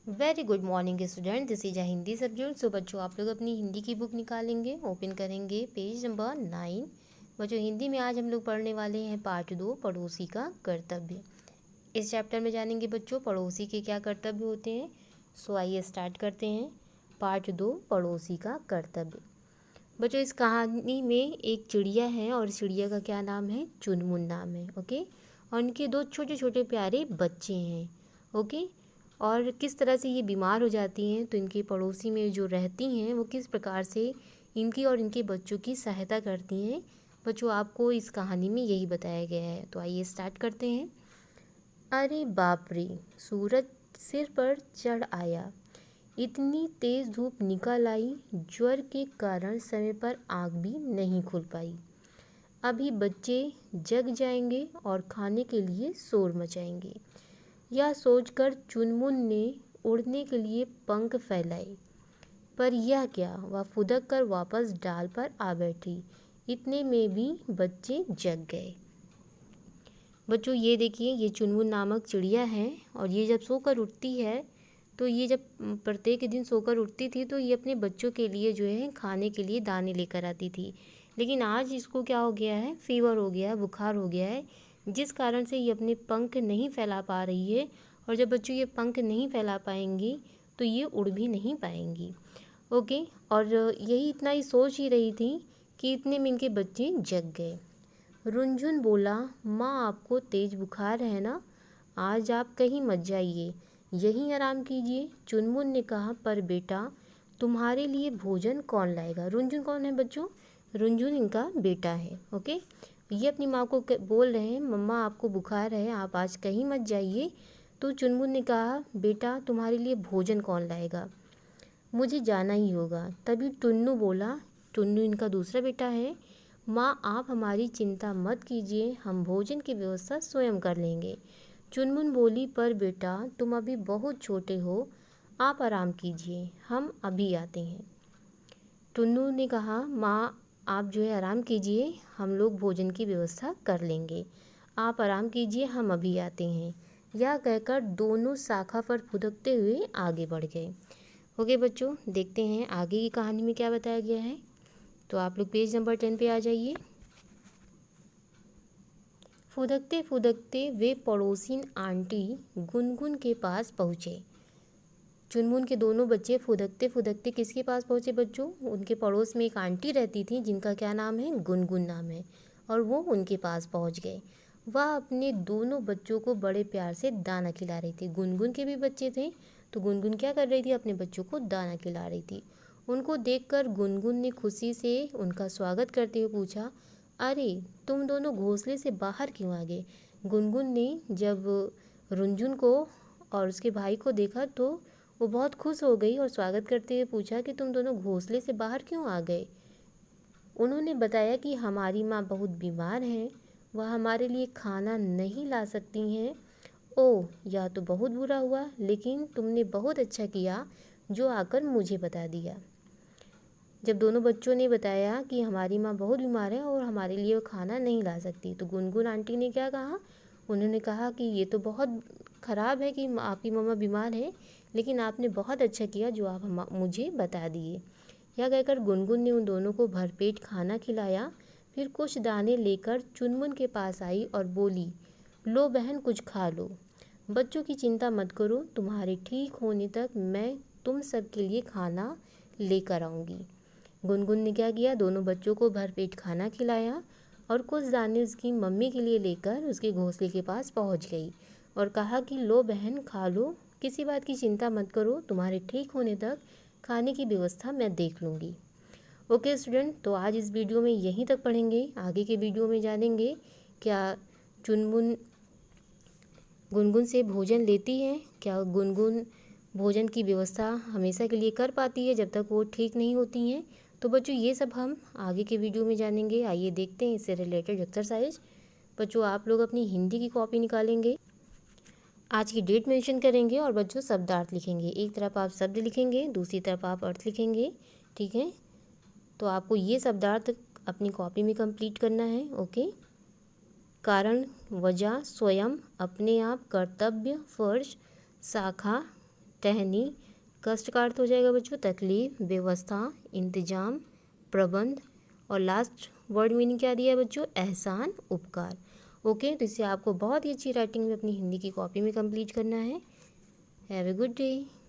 Very good morning student, this is a Hindi subject. So बच्चों, आप लोग अपनी हिंदी की बुक निकालेंगे, ओपन करेंगे पेज नंबर 9। बच्चों, हिंदी में आज हम लोग पढ़ने वाले हैं पार्ट 2, पड़ोसी का कर्तव्य। इस चैप्टर में जानेंगे बच्चों पड़ोसी के क्या कर्तव्य होते हैं। सो आइए स्टार्ट करते हैं। पार्ट 2, पड़ोसी का कर्तव्य। बच्चों, इस कहानी में एक चिड़िया है और चिड़िया का क्या नाम है? चुनमुन नाम है। ओके, और उनके दो छोटे छोटे प्यारे बच्चे हैं। ओके, और किस तरह से ये बीमार हो जाती हैं, तो इनके पड़ोसी में जो रहती हैं वो किस प्रकार से इनकी और इनके बच्चों की सहायता करती हैं। बच्चों, आपको इस कहानी में यही बताया गया है। तो आइए स्टार्ट करते हैं। अरे बाप रे, सूरज सिर पर चढ़ आया। इतनी तेज धूप निकल आई, ज्वर के कारण समय पर आँख भी नहीं खुल पाई। अभी बच्चे जग जाएंगे और खाने के लिए शोर मचाएंगे। यह सोचकर चुनमुन ने उड़ने के लिए पंख फैलाए, पर यह क्या, वह फुदक कर वापस डाल पर आ बैठी। इतने में भी बच्चे जग गए। बच्चों, ये देखिए, ये चुनमुन नामक चिड़िया है और ये जब सोकर उठती है, तो ये जब प्रत्येक दिन सोकर उठती थी तो ये अपने बच्चों के लिए जो है खाने के लिए दाने लेकर आती थी। लेकिन आज इसको क्या हो गया है? फीवर हो गया है, बुखार हो गया है, जिस कारण से ये अपने पंख नहीं फैला पा रही है। और जब बच्चों ये पंख नहीं फैला पाएंगी तो ये उड़ भी नहीं पाएंगी। ओके, और यही इतना ही सोच ही रही थी कि इतने में इनके बच्चे जग गए। रुनझुन बोला, माँ आपको तेज बुखार है ना, आज आप कहीं मत जाइए, यहीं आराम कीजिए। चुनमुन ने कहा, पर बेटा तुम्हारे लिए भोजन कौन लाएगा? रुनझुन कौन है बच्चों? रुनझुन इनका बेटा है। ओके, ये अपनी माँ को बोल रहे हैं, मम्मा आपको बुखार है, आप आज कहीं मत जाइए। तो चुनमुन ने कहा, बेटा तुम्हारे लिए भोजन कौन लाएगा? मुझे जाना ही होगा। तभी टुन्नू बोला, टुन्नू इनका दूसरा बेटा है, माँ आप हमारी चिंता मत कीजिए, हम भोजन की व्यवस्था स्वयं कर लेंगे। चुनमुन बोली, पर बेटा तुम अभी बहुत छोटे हो, आप आराम कीजिए, हम अभी आते हैं। टुन्नू ने कहा, माँ आप जो है आराम कीजिए, हम लोग भोजन की व्यवस्था कर लेंगे, आप आराम कीजिए, हम अभी आते हैं। यह कहकर दोनों शाखा पर फुदकते हुए आगे बढ़ गए। ओके बच्चों, देखते हैं आगे की कहानी में क्या बताया गया है। तो आप लोग पेज नंबर 10 पे आ जाइए। फुदकते फुदकते वे पड़ोसिन आंटी गुनगुन के पास पहुँचे। चुनमुन के दोनों बच्चे फुदकते फुदकते किसके पास पहुँचे बच्चों? उनके पड़ोस में एक आंटी रहती थी जिनका क्या नाम है? गुनगुन नाम है। और वो उनके पास पहुँच गए। वह अपने दोनों बच्चों को बड़े प्यार से दाना खिला रही थी। गुनगुन के भी बच्चे थे, तो गुनगुन क्या कर रही थी? अपने बच्चों को दाना खिला रही थी। उनको देखकर गुनगुन ने खुशी से उनका स्वागत करते हुए पूछा, अरे तुम दोनों घोंसले से बाहर क्यों आ गए? गुनगुन ने जब रुनझुन को और उसके भाई को देखा तो वो बहुत खुश हो गई और स्वागत करते हुए पूछा कि तुम दोनों घोंसले से बाहर क्यों आ गए? उन्होंने बताया कि हमारी माँ बहुत बीमार है, वह हमारे लिए खाना नहीं ला सकती हैं। ओह, यह तो बहुत बुरा हुआ, लेकिन तुमने बहुत अच्छा किया जो आकर मुझे बता दिया। जब दोनों बच्चों ने बताया कि हमारी माँ बहुत बीमार है और हमारे लिए वो खाना नहीं ला सकती, तो गुनगुन आंटी ने क्या कहा? उन्होंने कहा कि ये तो बहुत ख़राब है कि आपकी मम्मा बीमार है, लेकिन आपने बहुत अच्छा किया जो आप मुझे बता दिए। यह कहकर गुनगुन ने उन दोनों को भरपेट खाना खिलाया। फिर कुछ दाने लेकर चुनमुन के पास आई और बोली, लो बहन कुछ खा लो। बच्चों की चिंता मत करो, तुम्हारे ठीक होने तक मैं तुम सब के लिए खाना लेकर आऊँगी। गुनगुन ने क्या किया? दोनों बच्चों को भरपेट खाना खिलाया और कुछ दाने उसकी मम्मी के लिए लेकर उसके घोंसले के पास पहुंच गई और कहा कि लो बहन खा लो, किसी बात की चिंता मत करो, तुम्हारे ठीक होने तक खाने की व्यवस्था मैं देख लूँगी। ओके स्टूडेंट, तो आज इस वीडियो में यहीं तक पढ़ेंगे। आगे के वीडियो में जानेंगे क्या चुनमुन गुनगुन से भोजन लेती है, क्या गुनगुन भोजन की व्यवस्था हमेशा के लिए कर पाती है जब तक वो ठीक नहीं होती हैं। तो बच्चों, ये सब हम आगे के वीडियो में जानेंगे। आइए देखते हैं इससे रिलेटेड एक्सरसाइज। बच्चों, आप लोग अपनी हिंदी की कॉपी निकालेंगे, आज की डेट मेंशन करेंगे और बच्चों शब्दार्थ लिखेंगे। एक तरफ आप शब्द लिखेंगे, दूसरी तरफ आप अर्थ लिखेंगे, ठीक है? तो आपको ये शब्दार्थ अपनी कॉपी में कंप्लीट करना है। ओके, कारण, वजह, स्वयं, अपने आप, कर्तव्य, फर्ज, शाखा, टहनी, कष्ट का अर्थ हो जाएगा बच्चों तकलीफ, व्यवस्था, इंतजाम, प्रबंध, और लास्ट वर्ड मीनिंग क्या दिया है बच्चों, एहसान, उपकार। ओके, तो इसे आपको बहुत ही अच्छी राइटिंग में अपनी हिंदी की कॉपी में कंप्लीट करना है। Have a good day.